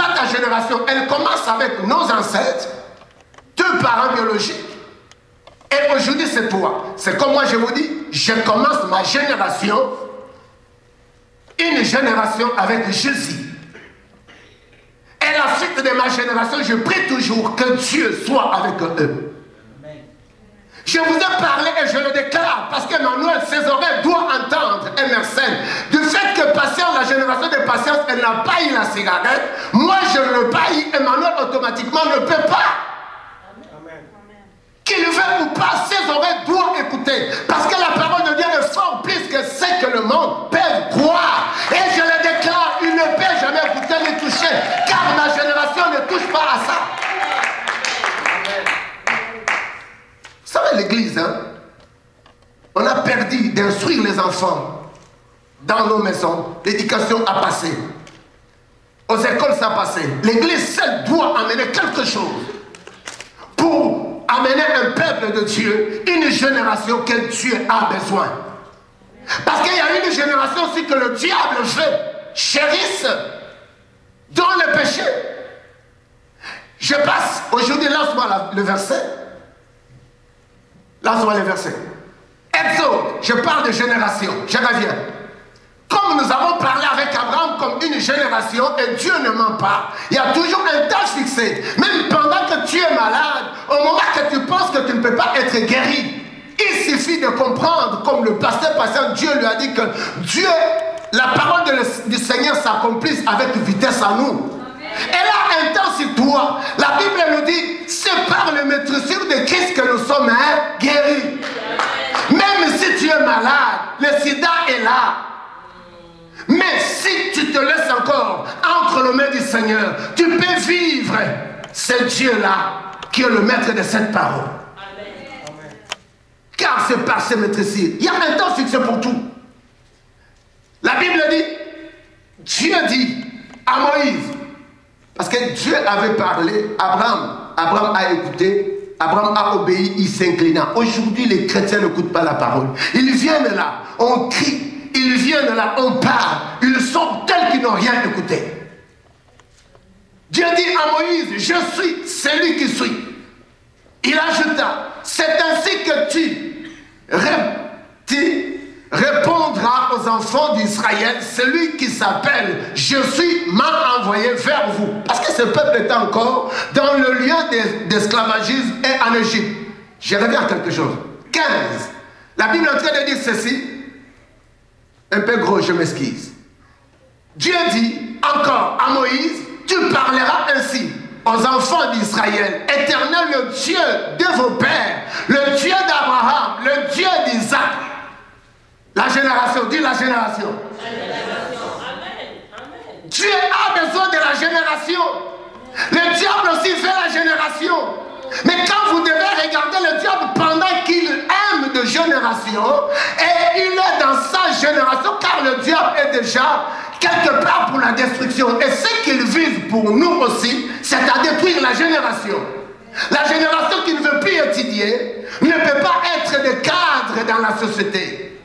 Toi, ta génération, elle commence avec nos ancêtres, 2 parents biologiques. Et aujourd'hui, c'est toi. C'est comme moi, je vous dis, je commence ma génération, une génération avec Jésus. Et la suite de ma génération, je prie toujours que Dieu soit avec eux. Je vous ai parlé et je le déclare parce qu'Emmanuel, ses oreilles doivent entendre Emerson. Du fait que Patience, la génération de Patience, elle n'a pas eu la cigarette, moi je ne le pas eu, Emmanuel automatiquement ne peut pas. Qu'il veut ou pas, ses oreilles doivent écouter. Parce que la parole de Dieu est fort plus que ce que le monde peut croire. Et je le déclare, il ne peut jamais écouter ni toucher. Car ma génération ne touche pas à ça. Vous savez, l'église, hein, on a perdu d'instruire les enfants dans nos maisons. L'éducation a passé. Aux écoles, ça a passé. L'église seule doit amener quelque chose pour amener un peuple de Dieu, une génération que Dieu a besoin. Parce qu'il y a une génération aussi que le diable veut, chérisse dans le péché. Je passe, aujourd'hui, lance-moi le verset. Lance-moi le verset. Exode, je parle de génération, je reviens. Comme nous avons parlé avec Abraham comme une génération, et Dieu ne ment pas, il y a toujours un temps fixé. Même pendant que tu es malade, au moment que tu penses que tu ne peux pas être guéri, il suffit de comprendre, comme le pasteur Dieu lui a dit que Dieu, la parole du Seigneur s'accomplisse avec vitesse à nous. Elle a un temps sur toi. La Bible nous dit, c'est par le maîtrisure de Christ que nous sommes guéris. Même si tu es malade, le sida est là. Mais si tu te laisses encore entre les mains du Seigneur, tu peux vivre. C'est Dieu-là qui est le maître de cette parole. Amen. Car c'est par ses maîtrises. Il y a un temps fixé pour tout. La Bible dit, Dieu dit à Moïse, parce que Dieu avait parlé, Abraham a écouté, Abraham a obéi, il s'inclina. Aujourd'hui, les chrétiens n'écoutent pas la parole. Ils viennent là, on crie. Ils viennent là, on parle. Ils sont tels qu'ils n'ont rien écouté. Dieu dit à Moïse, je suis celui qui suis. Il ajouta, c'est ainsi que tu répondras aux enfants d'Israël, celui qui s'appelle je suis m'a envoyé vers vous. Parce que ce peuple est encore dans le lieu d'esclavagisme et en Égypte. Je reviens à quelque chose. 15. La Bible est en train de dire ceci. Un peu gros, je m'excuse. Dieu dit encore à Moïse, tu parleras ainsi aux enfants d'Israël. Éternel, le Dieu de vos pères, le Dieu d'Abraham, le Dieu d'Isaac. La génération, dis la génération. Dieu a besoin de la génération. Le diable aussi fait la génération. Mais quand vous devez regarder le diable pendant qu'il aime de génération, et il est dans sa génération, car le diable est déjà quelque part pour la destruction. Et ce qu'il vise pour nous aussi, c'est à détruire la génération. La génération qui ne veut plus étudier ne peut pas être de cadre dans la société.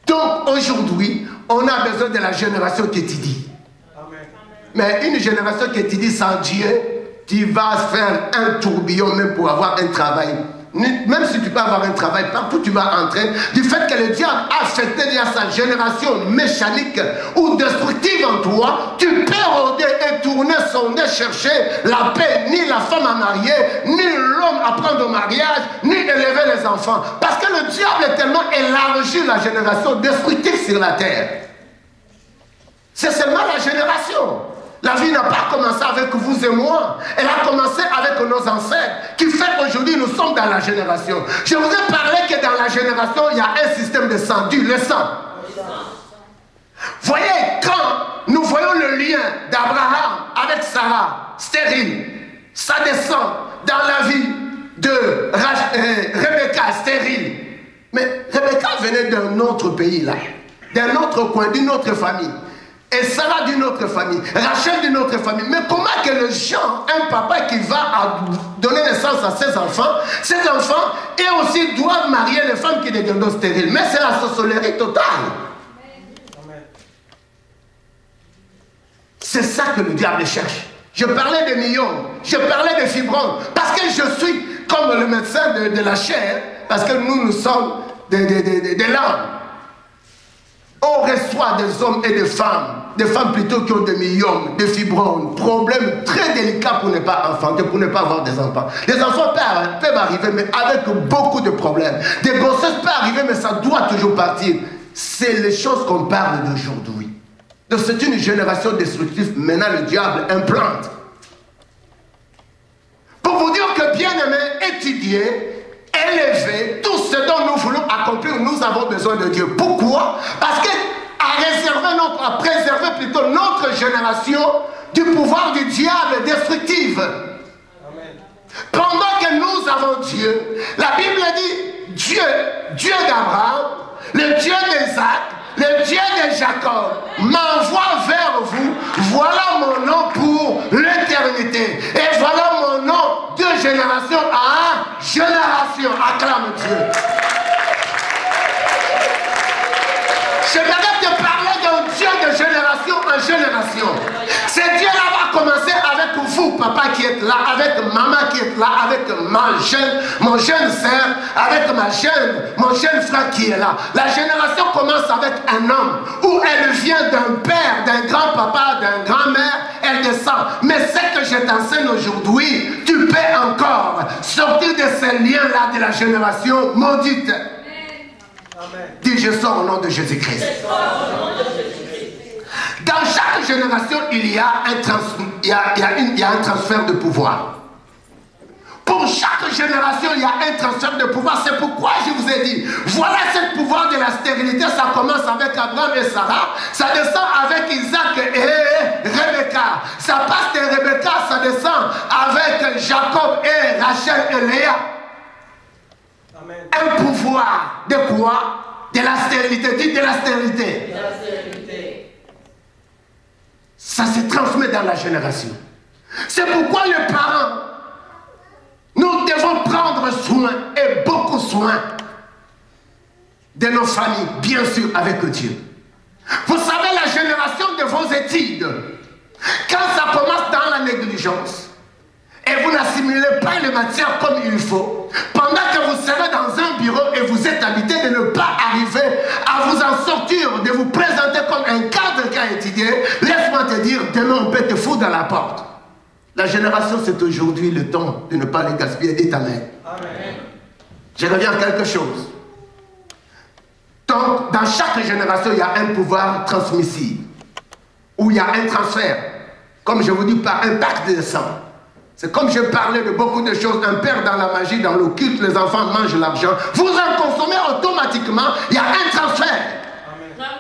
Donc aujourd'hui, on a besoin de la génération qui étudie. Mais une génération qui étudie sans Dieu, tu vas faire un tourbillon même pour avoir un travail. Même si tu peux avoir un travail, partout tu vas entrer, du fait que le diable a affecté déjà sa génération mécanique ou destructive en toi, tu peux rôder et tourner, sonder, chercher la paix, ni la femme à marier, ni l'homme à prendre au mariage, ni élever les enfants. Parce que le diable est tellement élargi la génération destructive sur la terre. C'est seulement la génération. La vie n'a pas commencé avec vous et moi. Elle a commencé avec nos ancêtres. Qui fait qu'aujourd'hui nous sommes dans la génération. Je vous ai parlé que dans la génération, il y a un système de sang, le sang. Voyez, quand nous voyons le lien d'Abraham avec Sarah, stérile, ça descend dans la vie de Rebecca, stérile. Mais Rebecca venait d'un autre pays là, d'un autre coin, d'une autre famille. Et Sarah d'une autre famille, Rachel d'une autre famille. Mais comment que le gens, un papa qui va donner naissance à ses enfants et aussi doivent marier les femmes qui deviennent stériles. Mais c'est la sorcellerie totale. C'est ça que le diable cherche. Je parlais des myome, je parlais des fibromes, parce que je suis comme le médecin de la chair, parce que nous sommes des l'âme. On reçoit des hommes et des femmes plutôt qui ont des myomes, des fibromes, problèmes très délicats pour ne pas enfanter, pour ne pas avoir des enfants. Les enfants peuvent arriver, mais avec beaucoup de problèmes. Des grossesses peuvent arriver, mais ça doit toujours partir. C'est les choses qu'on parle d'aujourd'hui. Donc c'est une génération destructive. Maintenant le diable implante. Pour vous dire que bien aimé, étudier, élever, tout ce dont nous voulons accomplir, nous avons besoin de Dieu. Pourquoi? Parce que à préserver plutôt notre génération du pouvoir du diable destructif. Amen. Pendant que nous avons Dieu, la Bible dit Dieu d'Abraham, le Dieu d'Isaac, le Dieu de Jacob m'envoie vers vous. Voilà mon nom pour l'éternité. Et voilà mon nom de génération à génération. Acclame Dieu. J'aimerais te parler d'un Dieu de génération en génération. Ce Dieu-là va commencer avec vous, papa qui est là, avec maman qui est là, avec mon jeune sœur, avec mon jeune frère qui est là. La génération commence avec un homme, où elle vient d'un père, d'un grand-papa, d'un grand-mère, elle descend. Mais ce que je t'enseigne aujourd'hui, tu peux encore sortir de ces liens-là de la génération maudite. Amen. Dis, je sors au nom de Jésus-Christ. Dans chaque génération, il y a un transfert de pouvoir. Pour chaque génération, il y a un transfert de pouvoir. C'est pourquoi je vous ai dit, voilà ce pouvoir de la stérilité. Ça commence avec Abraham et Sarah. Ça descend avec Isaac et Rebecca. Ça passe de Rebecca, ça descend avec Jacob et Rachel et Léa. Amen. Un pouvoir de quoi? De la stérilité. Dites de la stérilité. De la stérilité. Ça se transmet dans la génération. C'est pourquoi les parents, nous devons prendre soin, et beaucoup soin, de nos familles, bien sûr avec Dieu. Vous savez, la génération de vos études, quand ça commence dans la négligence, et vous n'assimilez pas les matières comme il faut, pendant que vous serez dans un bureau et vous êtes habité de ne pas arriver à vous en sortir, de vous présenter comme un cadre qui a étudié, laisse-moi te dire, demain on peut te foutre dans la porte. La génération, c'est aujourd'hui le temps de ne pas les gaspiller. Dites Amen. Amen. Je reviens à quelque chose. Donc, dans chaque génération, il y a un pouvoir transmissible, où il y a un transfert, comme je vous dis, par un pacte de sang. C'est comme je parlais de beaucoup de choses. Un père dans la magie, dans l'occulte, les enfants mangent l'argent. Vous en consommez automatiquement. Il y a un transfert. Amen.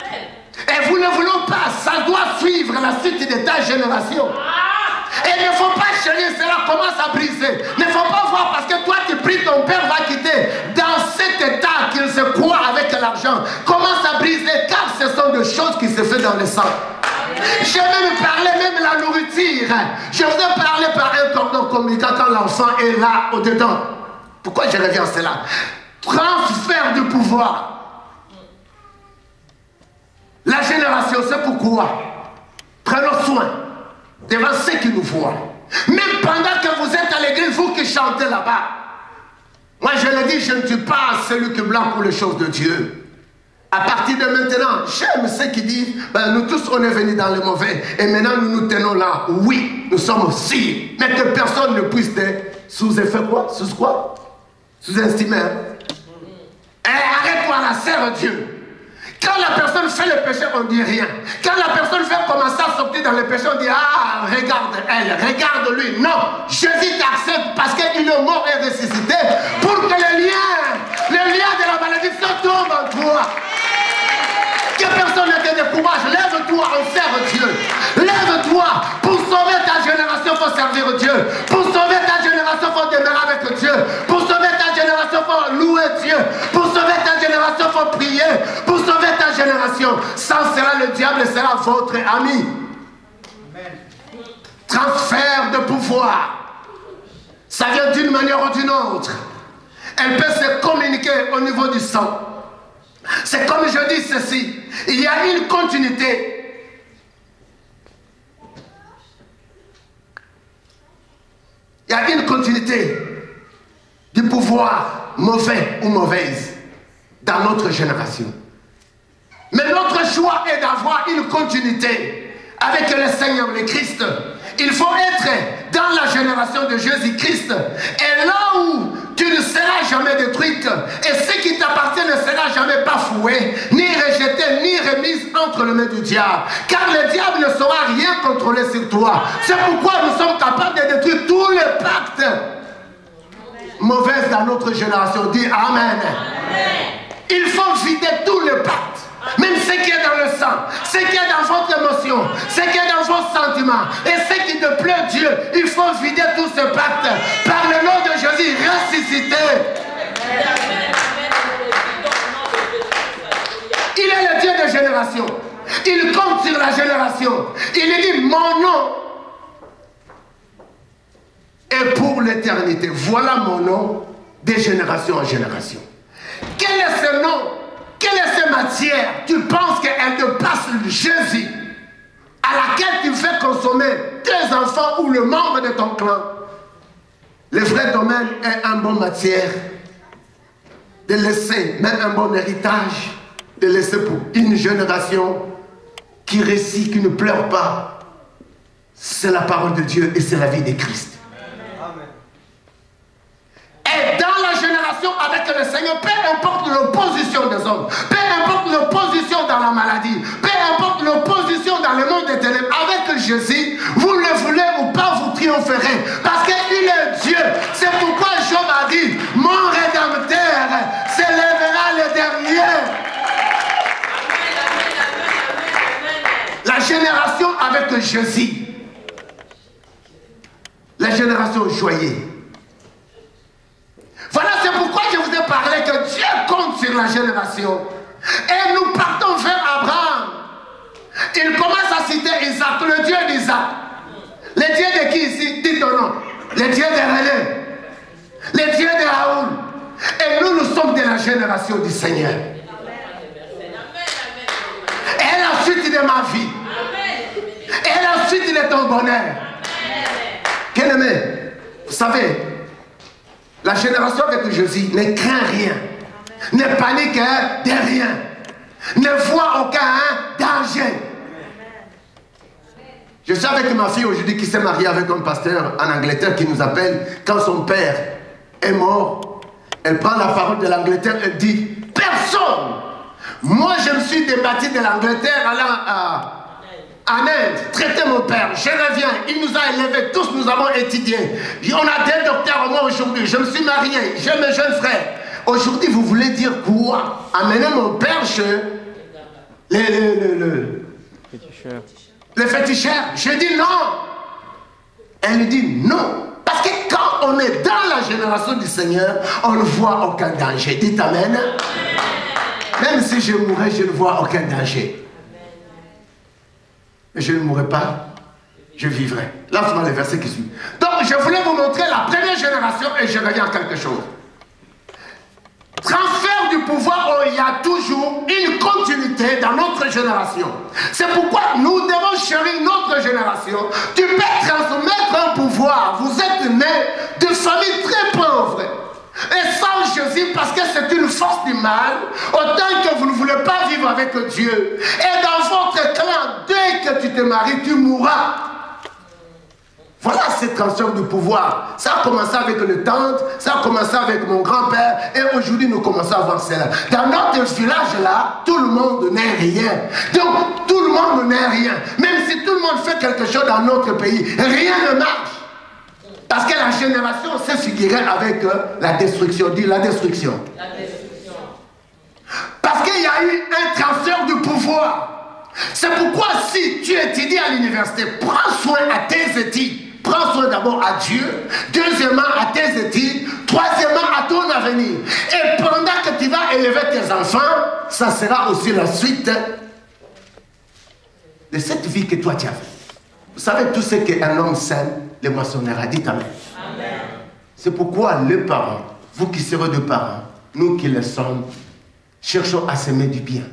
Et vous ne voulez pas. Ça doit suivre la suite de ta génération. Et il ne faut pas chérir, cela commence à briser. Il ne faut pas voir parce que toi tu pries, ton père va quitter. Dans cet état qu'il se croit avec l'argent, commence à briser car ce sont des choses qui se font dans le sang. Je vais me parler même la nourriture. Je vous ai parlé par un cordon communicant quand l'enfant est là au-dedans. Pourquoi je reviens à cela? Transfert de pouvoir. La génération, c'est pourquoi. Prenons soin devant ceux qui nous voient. Même pendant que vous êtes à l'église, vous qui chantez là-bas. Moi je le dis, je ne suis pas celui qui blâme pour les choses de Dieu. À partir de maintenant, j'aime ceux qui disent, ben, nous tous on est venus dans le mauvais et maintenant nous nous tenons là. Oui, nous sommes aussi. Mais que personne ne puisse être sous effet quoi? Sous quoi? Sous-estimé. Et arrête-toi là, serre Dieu. Quand la personne fait le péché, on ne dit rien. Quand la personne fait commencer à sortir dans le péché, on dit, ah, regarde elle, regarde lui. Non, Jésus t'accepte parce qu'il est mort et ressuscité pour que le lien de la malédiction tombe en toi. Que personne ne te décourage. Lève-toi, on sert Dieu. Lève-toi. Pour sauver ta génération, il faut servir Dieu. Pour sauver ta génération, il faut demeurer avec Dieu. Pour sauver ta génération, il faut louer Dieu. Pour sauver ta génération, il faut prier. Pour sauver ta génération. Sans cela, le diable sera votre ami. Amen. Transfert de pouvoir. Ça vient d'une manière ou d'une autre. Elle peut se communiquer au niveau du sang. C'est comme je dis ceci, il y a une continuité. Il y a une continuité du pouvoir mauvais ou mauvaise dans notre génération. Mais notre choix est d'avoir une continuité avec le Seigneur, le Christ. Il faut être dans la génération de Jésus-Christ. Et là où tu ne seras jamais détruite, et ce qui t'appartient ne sera jamais bafoué, ni rejeté, ni remis entre les mains du diable. Car le diable ne saura rien contrôler sur toi. C'est pourquoi nous sommes capables de détruire tous les pactes mauvais dans notre génération. Dis Amen. Il faut vider tous les pactes. Même ce qui est dans le sang, ce qui est dans votre émotion, ce qui est dans vos sentiments, et ce qui te plaît Dieu, il faut vider tous ces pactes. Par le nom de Jésus, ressuscité. Il est le Dieu de génération. Il compte sur la génération. Il dit, mon nom est pour l'éternité. Voilà mon nom de génération en génération. Quel est ce nom? Quelle est cette matière? Tu penses qu'elle te passe Jésus, à laquelle tu fais consommer tes enfants ou le membre de ton clan? Le vrai domaine est une bonne matière de laisser, même un bon héritage, de laisser pour une génération qui récite, qui ne pleure pas. C'est la parole de Dieu et c'est la vie de Christ. Et dans la génération avec le Seigneur, peu importe l'opposition des hommes, peu importe l'opposition dans la maladie, peu importe l'opposition dans le monde des ténèbres, avec Jésus, vous le voulez ou pas, vous triompherez. Parce qu'il est Dieu. C'est pourquoi Job a dit, mon Rédempteur s'élèvera le dernier. La génération avec Jésus, la génération joyeuse. Voilà, c'est pourquoi je vous ai parlé que Dieu compte sur la génération. Et nous partons vers Abraham. Il commence à citer Isaac, le Dieu d'Isaac. Le Dieu de qui ici? Dites ton nom. Le Dieu de René. Le Dieu de Raoul. Et nous, nous sommes de la génération du Seigneur. Et la suite de ma vie. Et la suite de ton bonheur. Bien-aimé, vous savez, la génération avec Jésus ne craint rien, ne panique de rien, ne voit aucun danger. Je suis avec ma fille aujourd'hui qui s'est mariée avec un pasteur en Angleterre qui nous appelle quand son père est mort. Elle prend la parole de l'Angleterre, elle dit, personne. Moi je me suis débattu de l'Angleterre allant en Inde, traiter mon père, je reviens, il nous a élevés, tous nous avons étudié. On a des docteurs au moins aujourd'hui, je me suis marié, j'ai mes jeunes frères. Aujourd'hui, vous voulez dire quoi? Amener mon père chez les féticheurs. Je dis non. Elle lui dit non. Parce que quand on est dans la génération du Seigneur, on ne voit aucun danger. Dites amen. Même si je mourrais, je ne vois aucun danger. Mais je ne mourrai pas, je vivrai. Là, c'est le verset qui suit. Donc, je voulais vous montrer la première génération et je reviens à quelque chose. Transfert du pouvoir, il y a toujours une continuité dans notre génération. C'est pourquoi nous devons chérir notre génération. Tu peux transmettre un pouvoir. Vous êtes nés de familles très pauvres. Et sans Jésus, parce que c'est une force du mal, autant que vous ne voulez pas vivre avec Dieu. Et dans votre clan, dès que tu te maries, tu mourras. Voilà cette transfert du pouvoir. Ça a commencé avec une tante, ça a commencé avec mon grand-père, et aujourd'hui nous commençons à voir cela. Dans notre village là, tout le monde n'est rien. Donc tout le monde n'est rien. Même si tout le monde fait quelque chose dans notre pays, rien ne marche. Parce que la génération s'est figurée avec la destruction. Dis la destruction. La destruction. Parce qu'il y a eu un transfert du pouvoir. C'est pourquoi si tu étudies à l'université, prends soin à tes études. Prends soin d'abord à Dieu. Deuxièmement à tes études. Troisièmement à ton avenir. Et pendant que tu vas élever tes enfants, ça sera aussi la suite de cette vie que toi tu as fait. Vous savez tout ce qu'un homme sème, les moissonnera. Dites amen. Amen. C'est pourquoi les parents, vous qui serez des parents, nous qui le sommes, cherchons à s'aimer du bien.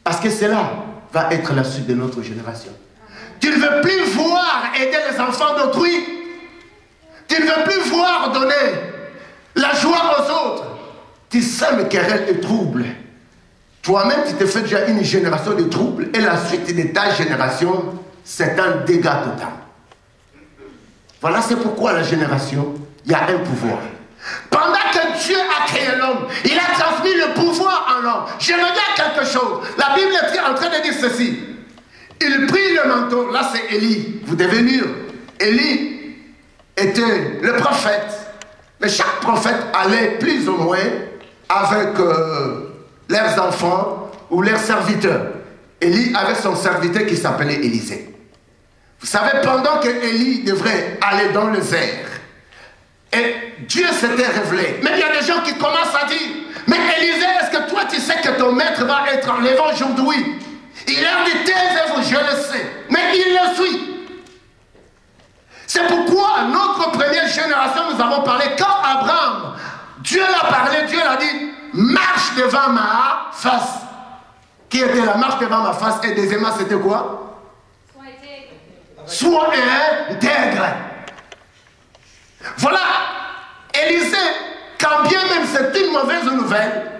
Parce que cela va être la suite de notre génération. Tu ne veux plus voir aider les enfants d'autrui. Tu ne veux plus voir donner la joie aux autres. Tu sèmes querelles et troubles. Toi-même, tu te fais déjà une génération de troubles et la suite de ta génération, c'est un dégât total. Voilà, c'est pourquoi la génération, il y a un pouvoir. Pendant que Dieu a créé l'homme, il a transmis le pouvoir en l'homme. Je me dis quelque chose. La Bible est en train de dire ceci. Il prit le manteau. Là, c'est Élie. Vous devez lire. Élie était le prophète. Mais chaque prophète allait plus ou moins avec leurs enfants ou leurs serviteurs. Élie avait son serviteur qui s'appelait Élisée. Vous savez, pendant que Élie devrait aller dans le désert, et Dieu s'était révélé. Mais il y a des gens qui commencent à dire, mais Élisée, est-ce que toi tu sais que ton maître va être enlevé aujourd'hui? Il leur dit, taisez-vous, je le sais. Mais il le suit. C'est pourquoi notre première génération, nous avons parlé, quand Abraham, Dieu l'a parlé, Dieu l'a dit, marche devant ma face. Qui était la marche devant ma face? Et deuxièmement, c'était quoi? Sois intègre. Voilà, Élisée, quand bien même c'est une mauvaise nouvelle,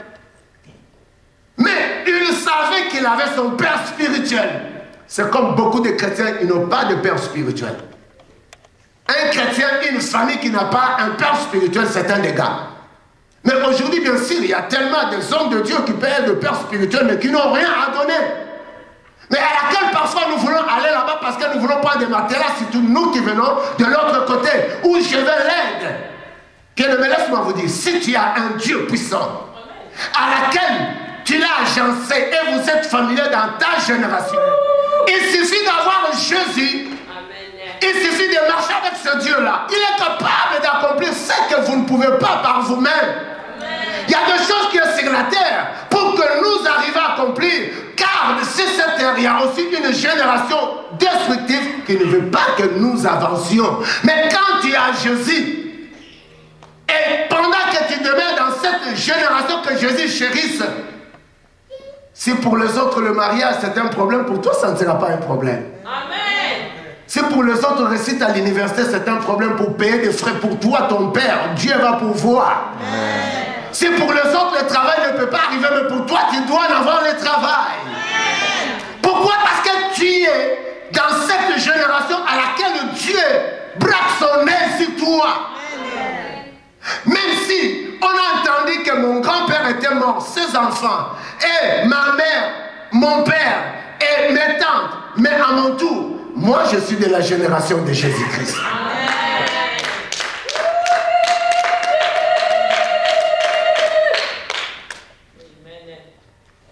mais il savait qu'il avait son père spirituel. C'est comme beaucoup de chrétiens, ils n'ont pas de père spirituel. Un chrétien, une famille qui n'a pas un père spirituel, c'est un dégât. Mais aujourd'hui, bien sûr, il y a tellement des hommes de Dieu qui paient de père spirituel, mais qui n'ont rien à donner. Mais à laquelle parfois nous voulons aller là-bas parce que nous ne voulons pas des matériaux, surtout nous qui venons de l'autre côté, où je veux l'aide. Laisse-moi vous dire, si tu as un Dieu puissant, à laquelle tu l'as agencé et vous êtes familier dans ta génération, il suffit d'avoir Jésus, il suffit de marcher avec ce Dieu-là. Il est capable d'accomplir ce que vous ne pouvez pas par vous-même. Il y a des choses qui sont sur la terre pour que nous arrivions à accomplir. Car sur cette terre, il y a aussi une génération destructive qui ne veut pas que nous avancions. Mais quand tu as Jésus, et pendant que tu demeures dans cette génération que Jésus chérisse, si pour les autres le mariage c'est un problème, pour toi ça ne sera pas un problème. Amen. Si pour les autres réussite à l'université c'est un problème pour payer des frais, pour toi ton père, Dieu va pouvoir. Amen. Si pour les autres le travail ne peut pas arriver, mais pour toi tu dois en avoir le travail. Amen. Pourquoi? Parce que tu es dans cette génération à laquelle Dieu braque son nez sur toi. Amen. Même si on a entendu que mon grand-père était mort, ses enfants, et ma mère, mon père, et mes tantes, mais à mon tour, moi je suis de la génération de Jésus-Christ.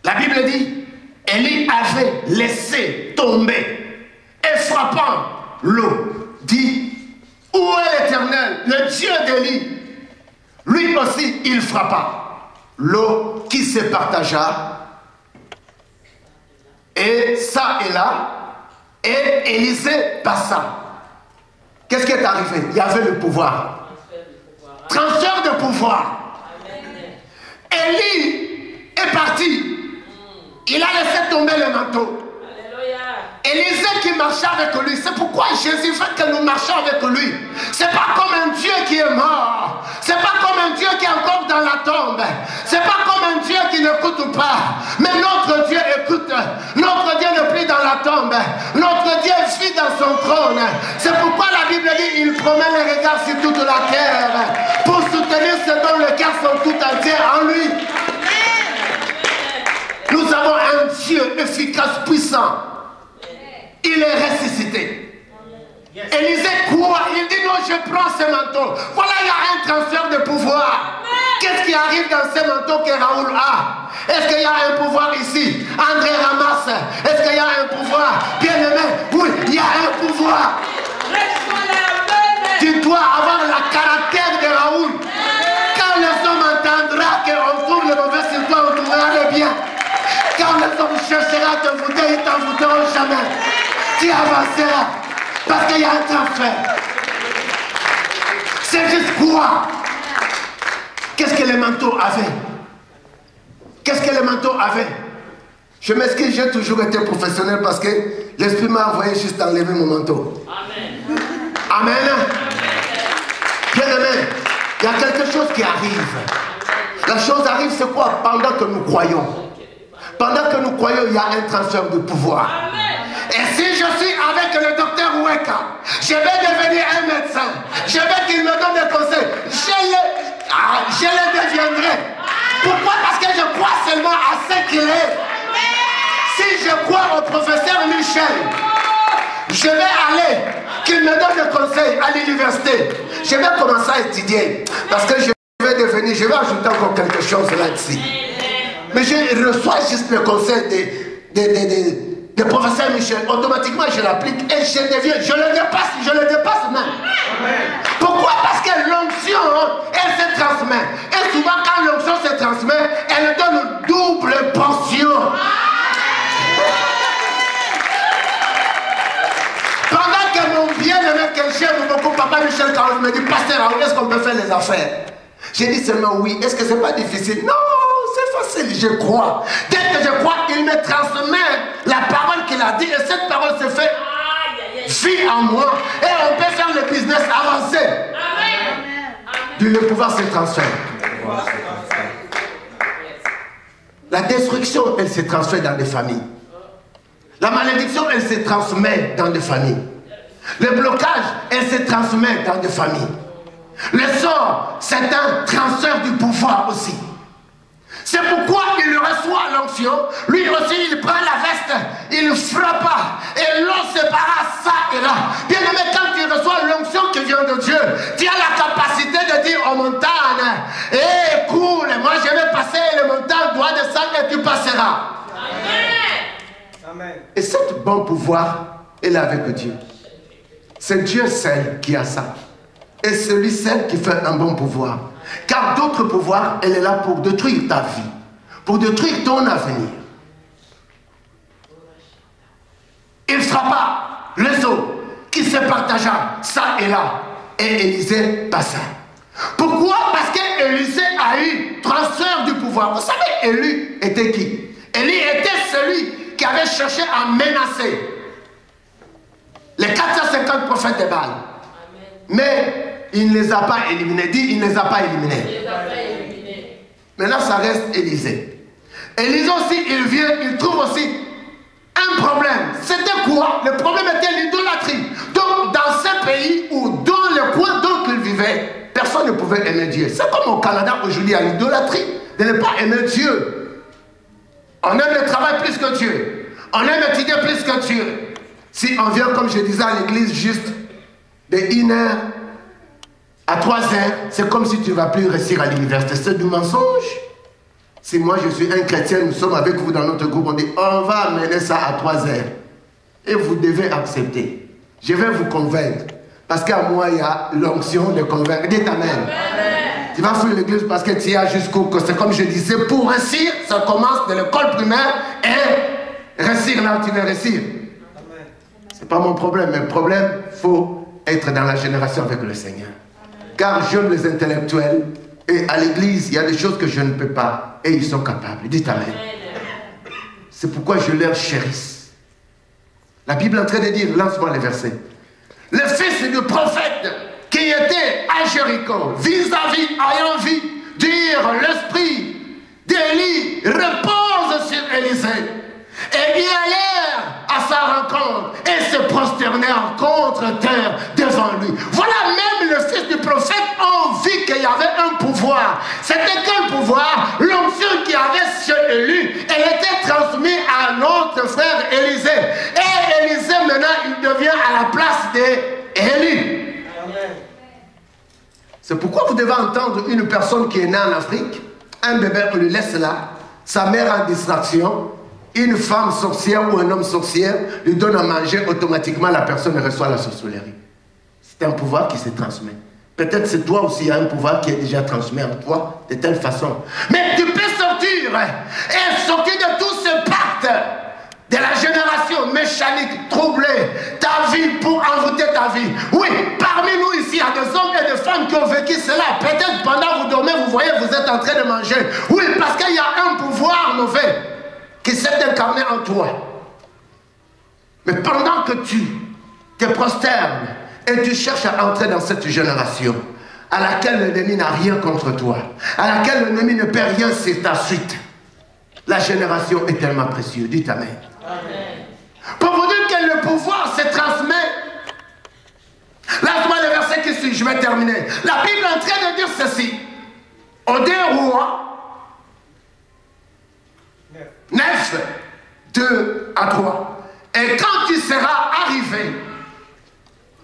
La Bible dit, Élie avait laissé tomber et frappant l'eau, dit, où est l'Éternel, le Dieu d'Élie? Lui aussi, il frappa l'eau qui se partagea, et ça et là, et Élisée passa. Qu'est-ce qui est arrivé? Il y avait le pouvoir. Transfert de pouvoir. Élie est parti. Il a laissé tomber le manteau. Élisée qui marchait avec lui. C'est pourquoi Jésus fait que nous marchons avec lui. C'est pas comme un Dieu qui est mort. C'est pas comme un Dieu qui est encore dans la tombe. C'est pas comme un Dieu qui n'écoute pas. Mais notre Dieu écoute. Notre Dieu n'est plus dans la tombe. Notre Dieu vit dans son trône. C'est pourquoi la Bible dit il promène les regards sur toute la terre pour soutenir ceux dont le cœur sont tout entiers en lui. Nous avons un Dieu efficace, puissant. Il est ressuscité. Élisée croit, il dit non, je prends ce manteau. Voilà, il y a un transfert de pouvoir. Qu'est-ce qui arrive dans ce manteau que Raoul a? Est-ce qu'il y a un pouvoir ici? André ramasse. Est-ce qu'il y a un pouvoir? Bien-aimé, oui, il y a un pouvoir. Tu dois avoir le caractère de Raoul. Quand les hommes entendront qu'on tourne le mauvais sur toi, on tournera le bien. Quand les hommes chercheront à te voûter, ils ne t'en voûteront jamais. Tu avanceras parce qu'il y a un transfert. C'est juste quoi? Qu'est-ce que les manteaux avaient? Qu'est-ce que les manteaux avaient? Je m'excuse, j'ai toujours été professionnel parce que l'Esprit m'a envoyé juste enlever mon manteau. Amen. Amen. Il y a quelque chose qui arrive. La chose arrive, c'est quoi? Pendant que nous croyons. Pendant que nous croyons, il y a un transfert de pouvoir. Et si je suis avec le docteur Weka, je vais devenir un médecin. Je vais qu'il me donne des conseils. Je le deviendrai. Pourquoi? Parce que je crois seulement à ce qu'il est. Si je crois au professeur Michel, je vais aller, qu'il me donne des conseils à l'université. Je vais commencer à étudier. Parce que je vais ajouter encore quelque chose là-dessus. Mais je reçois juste le conseil des professeurs Michel. Automatiquement, je l'applique et je le dépasse même. Pourquoi? Parce que l'onction, elle se transmet. Et souvent, quand l'onction se transmet, elle donne double portion. Pendant que mon bien-aimé que j'aime beaucoup, papa Michel Carole me dit, pasteur Raoul, est-ce qu'on peut faire les affaires? J'ai dit seulement oui. Est-ce que c'est pas difficile? Non, c'est facile, je crois. Dès que je crois, il me transmet la parole qu'il a dit et cette parole se fait vie en moi et on peut faire le business avancer. Le pouvoir se transfère. La destruction, elle se transfère dans des familles. La malédiction, elle se transmet dans des familles. Le blocage, elle se transmet dans des familles. Le sort, c'est un transfert du pouvoir aussi. C'est pourquoi il reçoit l'onction. Lui aussi, il prend la veste, il frappa et l'on sépara ça et là. Bien aimé, quand tu reçois l'onction qui vient de Dieu, tu as la capacité de dire aux montagnes, hé, cool, moi je vais passer, les montagnes doivent descendre et tu passeras. Amen. Et ce bon pouvoir, elle est avec Dieu. C'est Dieu seul qui a ça. Et celui seul qui fait un bon pouvoir. Car d'autres pouvoirs, elle est là pour détruire ta vie, pour détruire ton avenir. Il frappa les eaux qui se partagea ça et là. Et Élisée passa. Pourquoi? Parce qu'Élisée a eu transfert du pouvoir. Vous savez, Élie était qui? Élie était celui qui avait cherché à menacer les 450 prophètes de Baal. Mais il ne les a pas éliminés. Dit, il ne les a pas éliminés. Maintenant, ça reste Élisée. Élisée aussi, il vient, il trouve aussi un problème. C'était quoi? Le problème était l'idolâtrie. Donc, dans ce pays ou dans le coin dont il vivait, personne ne pouvait aimer Dieu. C'est comme au Canada aujourd'hui, il y a l'idolâtrie de ne pas aimer Dieu. On aime le travail plus que Dieu. On aime étudier plus que Dieu. Si on vient, comme je disais, à l'église juste de 1h à 3h, c'est comme si tu ne vas plus réussir à l'université. C'est du mensonge. Si moi je suis un chrétien, nous sommes avec vous dans notre groupe, on dit on va amener ça à 3h. Et vous devez accepter. Je vais vous convaincre. Parce qu'à moi, il y a l'onction de convaincre. Dites Amen. Tu vas fuir l'église parce que tu y as jusqu'au... C'est comme je disais, pour réussir, ça commence de l'école primaire et réussir là où tu veux réussir. C'est pas mon problème. Mais le problème, il faut être dans la génération avec le Seigneur. Car j'aime les intellectuels et à l'église, il y a des choses que je ne peux pas et ils sont capables. Dites Amen. C'est pourquoi je leur chérisse. La Bible est en train de dire, lance-moi les versets. Le fils du prophète qui était à Jéricho, vis-à-vis, ayant vu dire l'esprit d'Élie repose sur Élisée. Et ils allèrent à sa rencontre et se prosternèrent contre terre devant lui. Voilà, même le fils du prophète ont vu qu'il y avait un pouvoir. C'était quel pouvoir? L'onction qu'il y avait sur Élie, elle était transmise à notre frère Élisée. Et Élisée, maintenant, il devient à la place d'Élie. C'est pourquoi vous devez entendre une personne qui est née en Afrique, un bébé, on le laisse là, sa mère en distraction. Une femme sorcière ou un homme sorcière lui donne à manger, automatiquement la personne reçoit la sorcellerie. C'est un pouvoir qui se transmet. Peut-être c'est toi aussi, il y a un pouvoir qui est déjà transmis en toi de telle façon. Mais tu peux sortir et sortir de tout ce pacte de la génération méchanique, troubler ta vie pour envoûter ta vie. Oui, parmi nous ici, il y a des hommes et des femmes qui ont vécu cela. Peut-être pendant que vous dormez, vous voyez, vous êtes en train de manger. Oui, parce qu'il y a un pouvoir mauvais qui s'est incarné en toi. Mais pendant que tu te prosternes et tu cherches à entrer dans cette génération, à laquelle l'ennemi n'a rien contre toi, à laquelle l'ennemi ne perd rien sur ta suite. La génération est tellement précieuse. Dites Amen. Amen. Pour vous dire que le pouvoir se transmet. Laisse-moi le verset qui suit, je vais terminer. La Bible est en train de dire ceci. Au 2 Rois 9, 2 à 3. Et quand tu seras arrivé,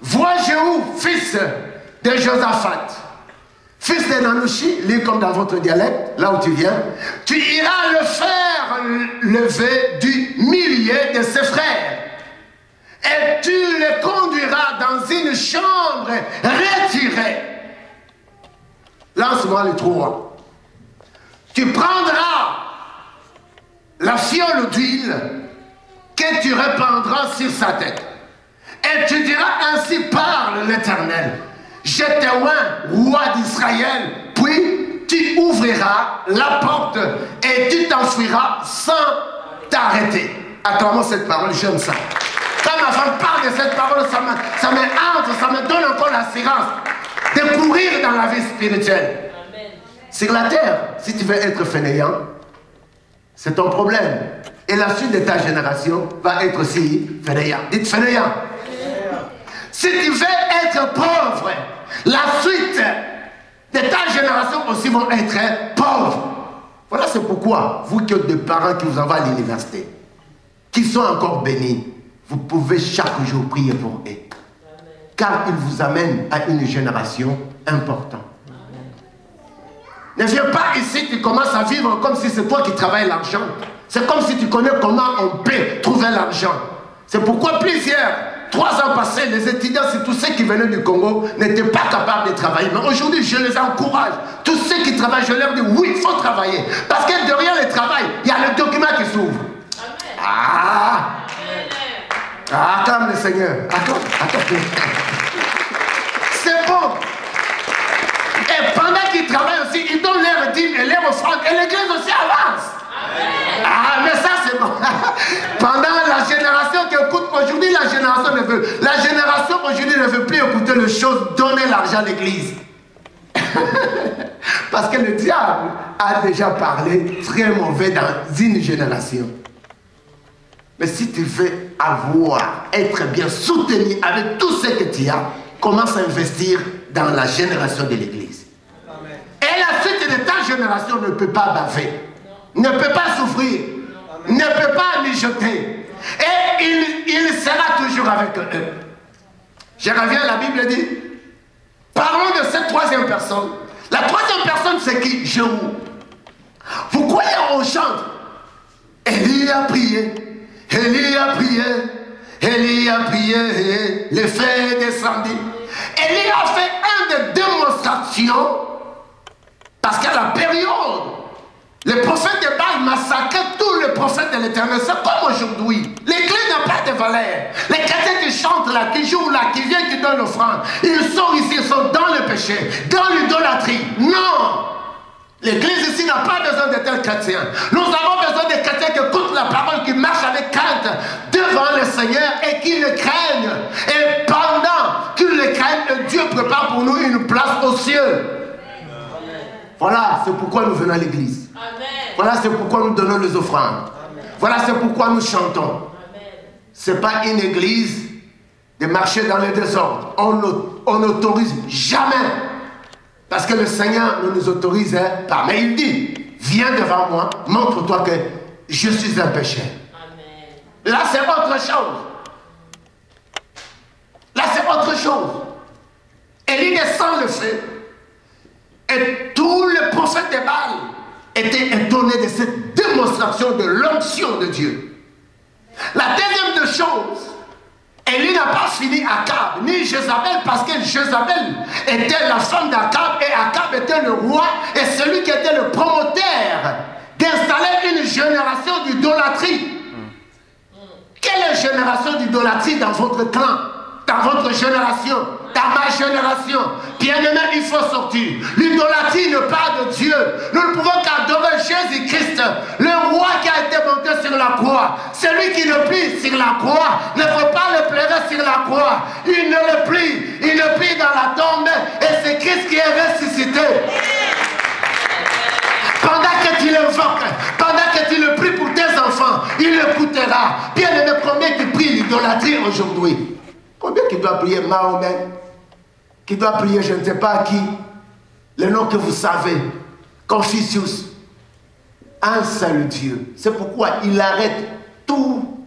vois Jéhu, fils de Josaphat, fils de Nanouchi, lis comme dans votre dialecte, là où tu viens, tu iras le faire lever du milieu de ses frères. Et tu le conduiras dans une chambre retirée. Lance-moi les 3. Tu prendras la fiole d'huile que tu répandras sur sa tête. Et tu diras, ainsi parle l'Éternel. Je te oins, roi d'Israël, puis tu ouvriras la porte et tu t'enfuiras sans t'arrêter. Acclamons cette parole, j'aime ça. Quand ma femme parle de cette parole, ça me hante, ça me donne encore l'assurance de courir dans la vie spirituelle. Amen. Sur la terre, si tu veux être fainéant, c'est ton problème. Et la suite de ta génération va être aussi fainéant. Dites fainéant. Si tu veux être pauvre, la suite de ta génération aussi vont être pauvres. Voilà c'est pourquoi, vous qui êtes des parents qui vous envoient à l'université, qui sont encore bénis, vous pouvez chaque jour prier pour eux. Car ils vous amènent à une génération importante. Ne viens pas ici, tu commences à vivre comme si c'est toi qui travailles l'argent. C'est comme si tu connais comment on peut trouver l'argent. C'est pourquoi plusieurs, 3 ans passés, les étudiants, c'est tous ceux qui venaient du Congo, n'étaient pas capables de travailler. Mais aujourd'hui, je les encourage. Tous ceux qui travaillent, je leur dis, oui, il faut travailler. Parce que derrière le travail, il y a le document qui s'ouvre. Acclame le Seigneur. Acclame. C'est bon. Et pendant qu'ils travaillent aussi, ils donnent leur dîme et leur offrande. Et l'église aussi avance. Ah, mais ça c'est bon. Pendant la génération qui écoute, aujourd'hui la génération ne veut. La génération aujourd'hui ne veut plus écouter les choses, donner l'argent à l'église. Parce que le diable a déjà parlé très mauvais dans une génération. Mais si tu veux avoir, être bien soutenu avec tout ce que tu as, commence à investir dans la génération de l'église. Et la suite de ta génération ne peut pas baver, ne peut pas souffrir, ne peut pas mijoter. Et il sera toujours avec eux. Je reviens, la Bible dit, parlons de cette troisième personne. La troisième personne, c'est qui? Jéhu. Vous croyez, on chante. Élie a prié, Élie a prié, Élie a prié, les feux descendus. Élie a fait une démonstration, parce qu'à la période, les prophètes de Baal massacraient tous les prophètes de l'Éternel. C'est comme aujourd'hui. L'église n'a pas de valeur. Les chrétiens qui chantent là, qui jouent là, qui viennent, qui donnent l'offrande, ils sont ici, ils sont dans le péché, dans l'idolâtrie. Non! L'église ici n'a pas besoin de tels chrétiens. Nous avons besoin de chrétiens qui écoutent la parole, qui marchent avec crainte devant le Seigneur et qui le craignent. Et pendant qu'ils le craignent, Dieu prépare pour nous une place aux cieux. Voilà, c'est pourquoi nous venons à l'église. Voilà, c'est pourquoi nous donnons les offrandes. Voilà, c'est pourquoi nous chantons. Ce n'est pas une église de marcher dans le désordre. On n'autorise jamais. Parce que le Seigneur ne nous autorise pas. Mais il dit, viens devant moi, montre-toi que je suis un pécheur. Là, c'est autre chose. Là, c'est autre chose. Élie descend le feu. Et tous les prophètes de Baal étaient étonnés de cette démonstration de l'onction de Dieu. La deuxième des choses, Élie n'a pas fini Akab, ni Jézabel, parce que Jézabel était la femme d'Akab et Akab était le roi et celui qui était le promoteur d'installer une génération d'idolâtrie. Quelle est la génération d'idolâtrie dans votre clan, dans votre génération, dans ma génération? Bien-aimé, il faut sortir. L'idolâtrie n'est pas de Dieu. Nous ne pouvons qu'adorer Jésus-Christ, le roi qui a été monté sur la croix. Celui qui le plie sur la croix ne faut pas le pleurer sur la croix. Il ne le plie. Il le plie dans la tombe. Et ce Christ qui est ressuscité. Pendant que tu l'invoques, pendant que tu le pries pour tes enfants, il écoutera. Bien-aimé, combien qui prie l'idolâtrie aujourd'hui? Combien qui doit prier Mahomet? Qui doit prier je ne sais pas qui? Le nom que vous savez, Confucius. Un seul Dieu. C'est pourquoi il arrête tout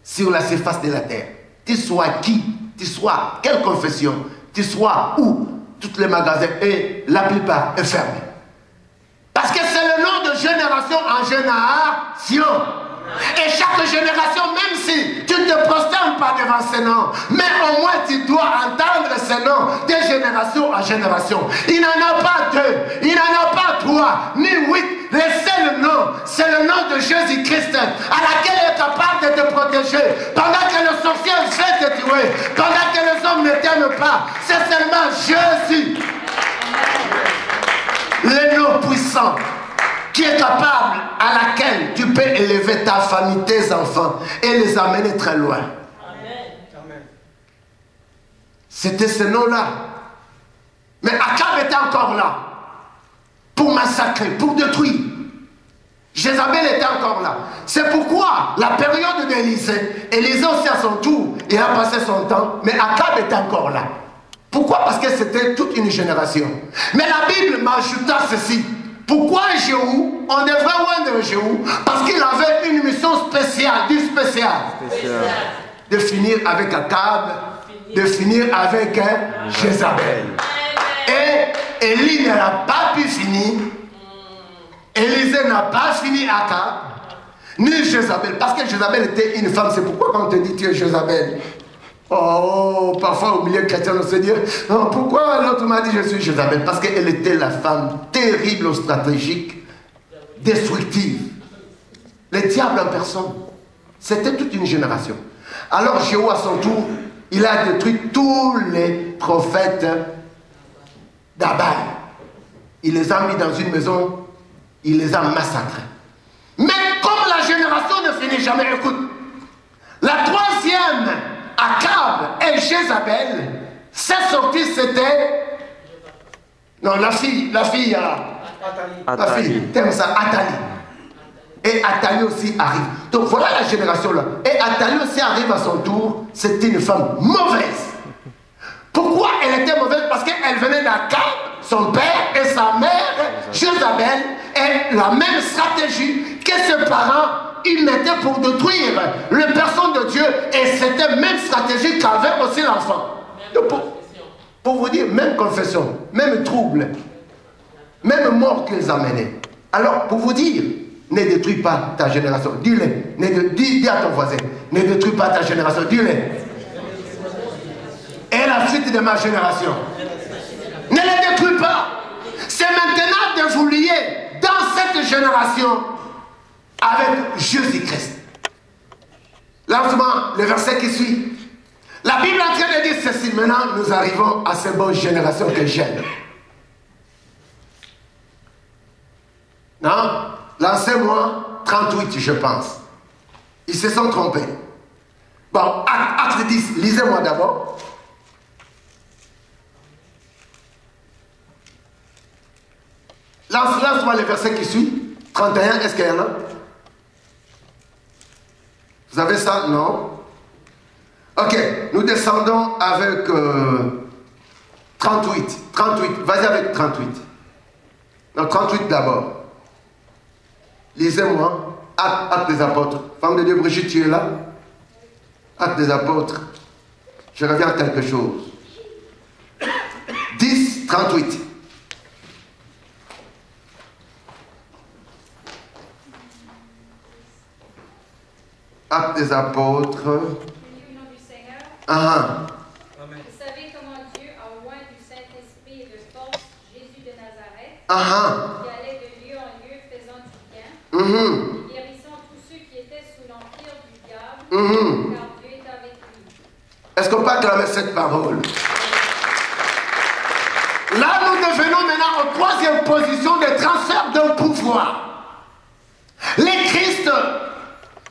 sur la surface de la terre. Tu sois qui? Tu sois quelle confession? Tu sois où? Tous les magasins et la plupart est fermé. Parce que c'est le nom de génération en génération. Et chaque génération, même si tu ne te prosternes pas devant ce nom, mais au moins tu dois entendre ce nom de génération en génération. Il n'en a pas deux, il n'en a pas trois, ni huit. Le seul nom, c'est le nom de Jésus-Christ, à laquelle il est capable de te protéger. Pendant que le sorcier veut te tuer, pendant que les hommes ne t'aiment pas, c'est seulement Jésus. Le nom puissant qui est capable, à laquelle tu peux élever ta famille, tes enfants et les amener très loin. C'était ce nom-là. Mais Akab était encore là pour massacrer, pour détruire. Jézabel était encore là. C'est pourquoi la période d'Élisée, Élisée aussi à son tour, il a passé son temps, mais Akab était encore là. Pourquoi? Parce que c'était toute une génération. Mais la Bible m'ajouta ceci. Pourquoi Jéhu? On devrait oindre Jéhu parce qu'il avait une mission spéciale, du spécial. De finir avec Akab, de finir avec Jézabel. Et Élie n'a pas pu finir. Élisée n'a pas fini Akab, ni Jézabel. Parce que Jézabel était une femme. C'est pourquoi quand on te dit tu es Jézabel, oh, parfois au milieu chrétien, on se dit oh, pourquoi l'autre m'a dit je suis Jézabel? Parce qu'elle était la femme terrible, stratégique, destructive. Le diable en personne. C'était toute une génération. Alors Jéhu à son tour, il a détruit tous les prophètes d'Abal. Il les a mis dans une maison, il les a massacrés. Mais comme la génération ne finit jamais, écoute, la troisième Akab et Jézabel, cette sortie c'était... Non, la fille t'aimes ça, Athalie. Et Athalie aussi arrive. Donc voilà la génération là. Et Athalie aussi arrive à son tour. C'était une femme mauvaise. Pourquoi elle était mauvaise? Parce qu'elle venait d'Akab, son père et sa mère, Jézabel, et la même stratégie que ses parents ils mettaient pour détruire les personnes de Dieu. Et c'était la même stratégie qu'avait aussi l'enfant. Pour vous dire, même confession, même trouble, même mort qu'ils amenaient. Alors, pour vous dire, ne détruis pas ta génération. Dis-le. Dis à ton voisin, ne détruis pas ta génération. Dis-le. Et la suite de ma génération. Ne les détruis pas. C'est maintenant de vous lier dans cette génération avec Jésus-Christ. Lancement, le verset qui suit. La Bible est en train de dire ceci. Maintenant, nous arrivons à cette bonne génération que j'aime. Non? Lancez-moi 38, je pense. Ils se sont trompés. Bon, acte 10, lisez-moi d'abord. Lance-moi le verset qui suit. 31, est-ce qu'il y en a? Vous avez ça? Non? Ok, nous descendons avec 38. 38, vas-y avec 38. Non, 38 d'abord. Lisez-moi. Acte des apôtres. Femme de Dieu, Brigitte, tu es là? Acte des apôtres. Je reviens à quelque chose. 10, 38. Acte des apôtres. Vous savez comment Dieu a oint du Saint-Esprit et de force Jésus de Nazareth, qui allait de lieu en lieu faisant du bien, guérissant tous ceux qui étaient sous l'empire du diable, car Dieu est avec lui. Est-ce qu'on peut acclamer cette parole? Là, nous devenons maintenant en troisième position de transfert d'un pouvoir. Les Christ,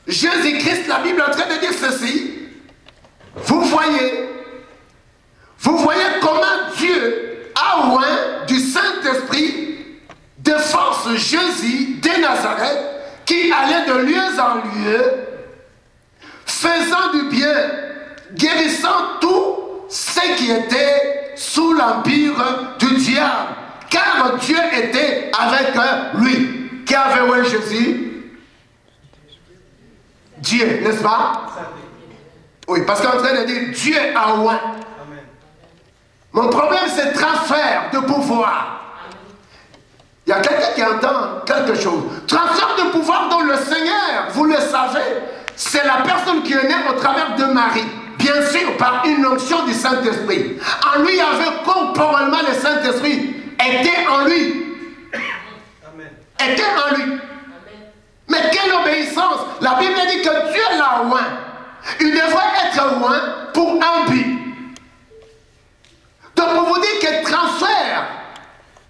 Jésus-Christ, la Bible est en train de dire ceci. Vous voyez comment Dieu a qui étaient sous l'empire du diable. Car Dieu était avec lui. Qui avait oué Jésus? Dieu, n'est-ce pas? Oui, parce qu'on est en train de dire Dieu a oué. Mon problème, c'est transfert de pouvoir. Il y a quelqu'un qui entend quelque chose. Transfert de pouvoir dont le Seigneur, vous le savez, c'est la personne qui est née au travers de Marie. Bien sûr, par une onction du Saint-Esprit. En lui, il y avait corporellement le Saint-Esprit. Était en lui. Amen. Était en lui. Amen. Mais quelle obéissance! La Bible dit que Dieu l'a oint. Il devrait être oint pour un but. Donc, pour vous dire que transfert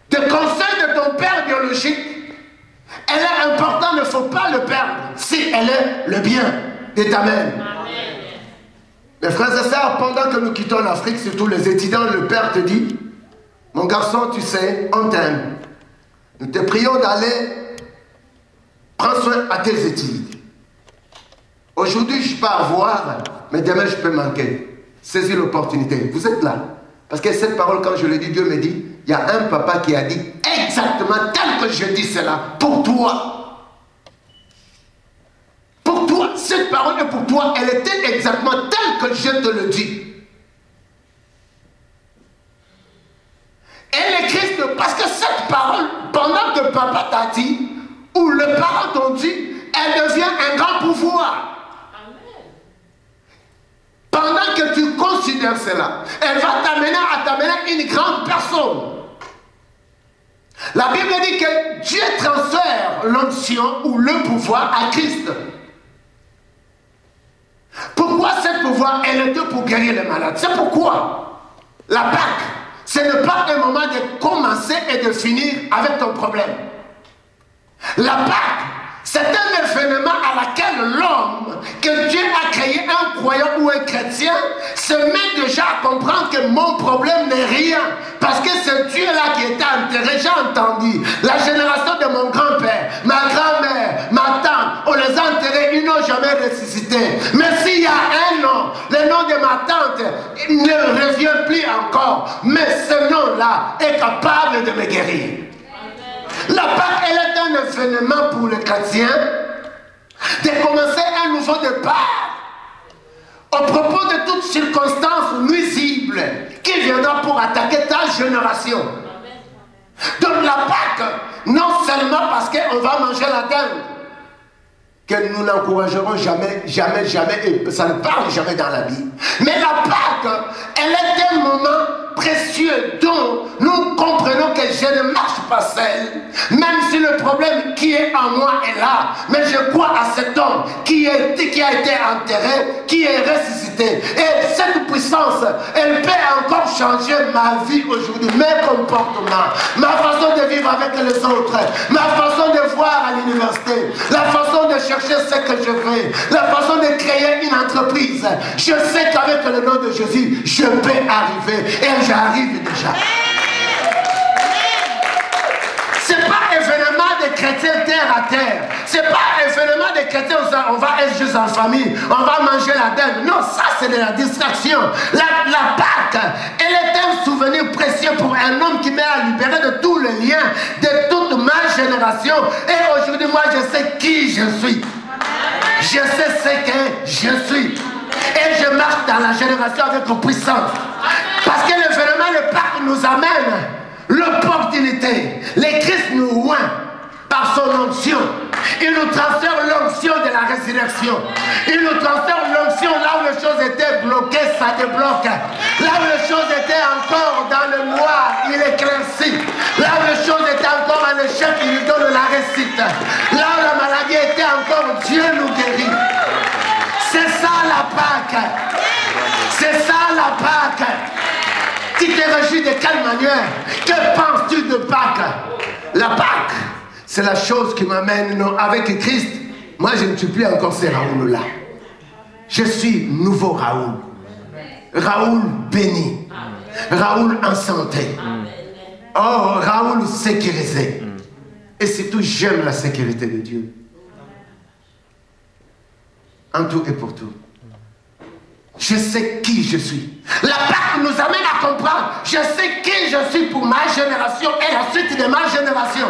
de conseil de ton père biologique, elle est importante, il ne faut pas le perdre si elle est le bien de ta mère. Mes frères et sœurs, pendant que nous quittons l'Afrique, surtout les étudiants, le père te dit, mon garçon, tu sais, on t'aime. Nous te prions d'aller prendre soin à tes études. Aujourd'hui, je ne peux pas avoir, mais demain, je peux manquer. Saisis l'opportunité. Vous êtes là. Parce que cette parole, quand je l'ai dit, Dieu me dit, il y a un papa qui a dit exactement tel que je dis cela, pour toi. Pour toi, cette parole est pour toi, elle était exactement telle que je te le dis. Elle est Christ, parce que cette parole, pendant que papa t'a dit, ou le parent t'ont dit, elle devient un grand pouvoir. Pendant que tu considères cela, elle va t'amener une grande personne. La Bible dit que Dieu transfère l'onction ou le pouvoir à Christ. Pourquoi ce pouvoir? Elle était pour guérir les malades. C'est pourquoi la Pâque, ce n'est pas un moment de commencer et de finir avec ton problème. La Pâque, c'est un événement à laquelle l'homme que Dieu a créé, un croyant ou un chrétien, se met déjà à comprendre que mon problème n'est rien. Parce que c'est Dieu-là qui était enterré. J'ai entendu la génération de mon grand-père, ma grand-mère, ma tante, on les a enterrés, ils n'ont jamais ressuscité. Mais s'il y a un nom, le nom de ma tante ne revient plus encore. Mais ce nom-là est capable de me guérir. La Pâque, elle est un événement pour les chrétiens de commencer un nouveau départ au propos de toutes circonstances nuisibles qui viendront pour attaquer ta génération. Donc la Pâque, non seulement parce qu'on va manger la dinde, que nous n'encouragerons jamais, et ça ne parle jamais dans la Bible. Mais la Pâque, elle est un moment précieux dont nous comprenons que je ne marche pas seul, même si le problème qui est en moi est là, mais je crois à cet homme qui a été enterré, qui est ressuscité, et cette puissance, elle peut encore changer ma vie aujourd'hui, mes comportements, ma façon de vivre avec les autres, ma façon de voir à l'université, la façon de chercher ce que je veux, la façon de créer une entreprise. Je sais qu'avec le nom de Jésus, je peux arriver, et j'arrive déjà. C'est pas événement de chrétiens terre à terre. C'est pas événement de chrétiens on va être juste en famille, on va manger la dinde. Non, ça c'est de la distraction. La Pâque, elle est un souvenir précieux pour un homme qui m'a libéré de tous les liens, de toute ma génération. Et aujourd'hui, moi, je sais qui je suis. Je sais ce que je suis. Et je marche dans la génération avec puissance. Parce que l'événement de Pâques nous amène l'opportunité. Le Christ nous oint par son onction. Il nous transfère l'onction de la résurrection. Il nous transfère l'onction là où les choses étaient bloquées, ça débloque. Là où les choses étaient encore dans le noir, il éclaircit. Là où les choses étaient encore en échec, il nous donne la réussite. Là où la maladie était encore, Dieu nous guérit. C'est ça la Pâque. C'est ça la Pâque. Tu te réjouis de quelle manière? Que penses-tu de Pâques? La Pâque, c'est la chose qui m'amène avec Christ. Moi, je ne suis plus encore ce Raoul-là. Je suis nouveau Raoul. Raoul béni. Raoul en santé. Oh, Raoul sécurisé. Et surtout, j'aime la sécurité de Dieu. En tout et pour tout. Je sais qui je suis. La Pâque Pâques nous amène à comprendre, je sais qui je suis pour ma génération et la suite de ma génération.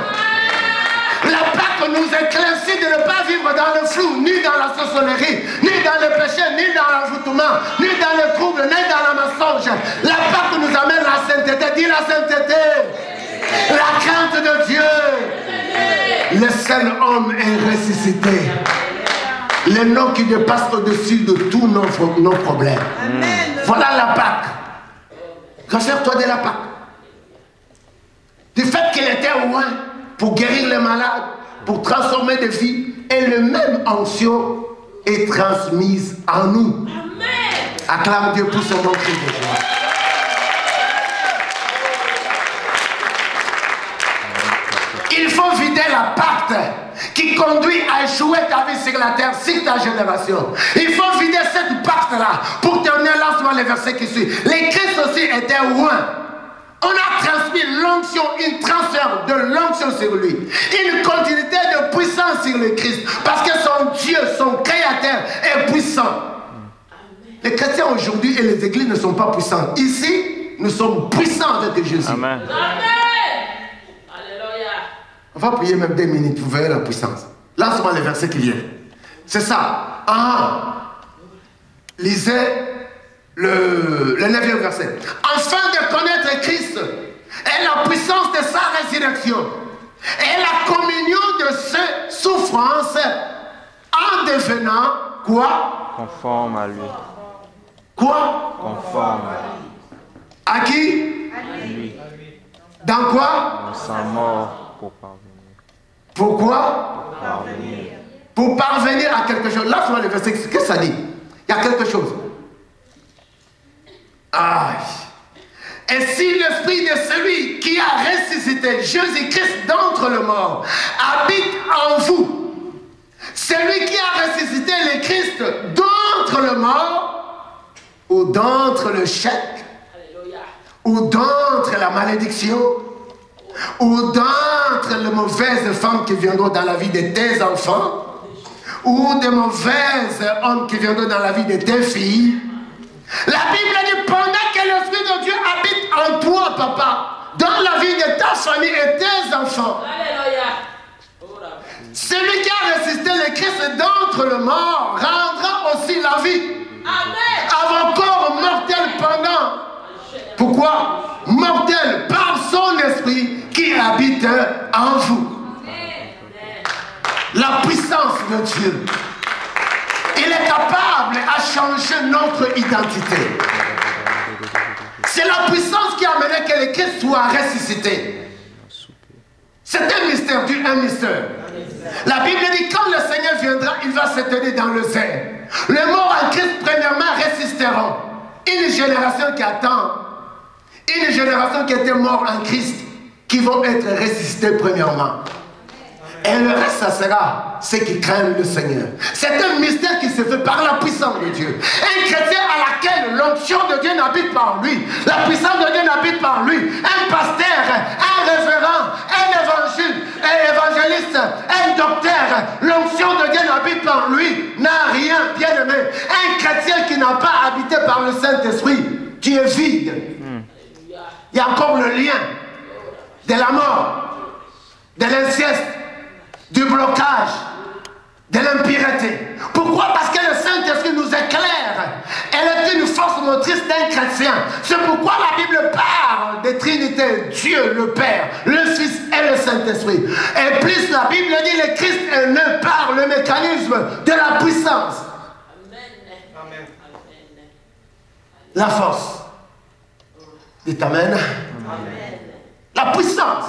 La Pâques nous éclaircit de ne pas vivre dans le flou, ni dans la sorcellerie, ni dans le péché, ni dans l'envoûtement, ni dans le trouble, ni dans le mensonge. La Pâques nous amène à la sainteté. Dis la sainteté. La crainte de Dieu. Le seul homme est ressuscité. Le nom qui dépasse au-dessus de tous nos problèmes. Amen. Voilà la Pâque. Réserve-toi de la Pâque. Du fait qu'il était loin pour guérir les malades, pour transformer des vies, et le même onction est transmise en nous. Amen. Acclame Dieu pour son bon cri de joie. Il faut vider la pacte qui conduit à échouer ta vie sur la terre, sur ta génération. Il faut vider cette pacte-là pour terminer lancement les versets qui suivent. Les Christ aussi étaient loin. On a transmis l'onction, une transfert de l'onction sur lui. Une continuité de puissance sur le Christ. Parce que son Dieu, son Créateur est puissant. Les chrétiens aujourd'hui et les églises ne sont pas puissants. Ici, nous sommes puissants avec Jésus. Amen. On va prier même 2 minutes, vous verrez la puissance. Lance-moi les versets qui viennent. C'est ça. Lisez le 9e verset. Afin de connaître Christ et la puissance de sa résurrection et la communion de ses souffrances en devenant quoi? Conforme à lui. Quoi? Conforme à lui. À qui? À lui. Dans quoi? Dans sa mort. Pour parvenir. Pourquoi? Pour parvenir. Pour parvenir à quelque chose. Là, sur le verset, qu'est-ce que ça dit? Il y a quelque chose. Et si l'esprit de celui qui a ressuscité Jésus-Christ d'entre les morts habite en vous, celui qui a ressuscité le Christ d'entre les morts, ou d'entre le chèque, ou d'entre la malédiction, ou d'entre les mauvaises femmes qui viendront dans la vie de tes enfants, ou des mauvais hommes qui viendront dans la vie de tes filles. La Bible dit, pendant que l'Esprit de Dieu habite en toi, papa, dans la vie de ta famille et tes enfants, celui qui a ressuscité le Christ d'entre les morts rendra aussi la vie. Avant corps mortel pendant. Pourquoi? Mortel par son esprit qui habite en vous. La puissance de Dieu. Il est capable à changer notre identité. C'est la puissance qui a amené que le Christ soit ressuscité. C'est un mystère, Dieu un mystère. La Bible dit quand le Seigneur viendra, il va se tenir dans le ciel. Les morts en Christ, premièrement, résisteront. Une génération qui attend. Une génération qui était morte en Christ, qui vont être ressuscités premièrement. Et le reste, ça sera ceux qui craignent le Seigneur. C'est un mystère qui se fait par la puissance de Dieu. Un chrétien à laquelle l'onction de Dieu n'habite pas en lui. La puissance de Dieu n'habite pas en lui. Un pasteur, un révérend, un évangéliste, un docteur, l'onction de Dieu n'habite pas en lui. N'a rien, bien aimé. Un chrétien qui n'a pas habité par le Saint-Esprit, tu es vide. Il y a encore le lien de la mort, de l'inceste, du blocage, de l'impureté. Pourquoi? Parce que le Saint-Esprit nous éclaire. Elle est une force motrice d'un chrétien. C'est pourquoi la Bible parle de Trinité, Dieu le Père, le Fils et le Saint-Esprit. Et plus la Bible dit le Christ est né par le mécanisme de la puissance. Amen. La force. Dites Amen. Amen. La puissance.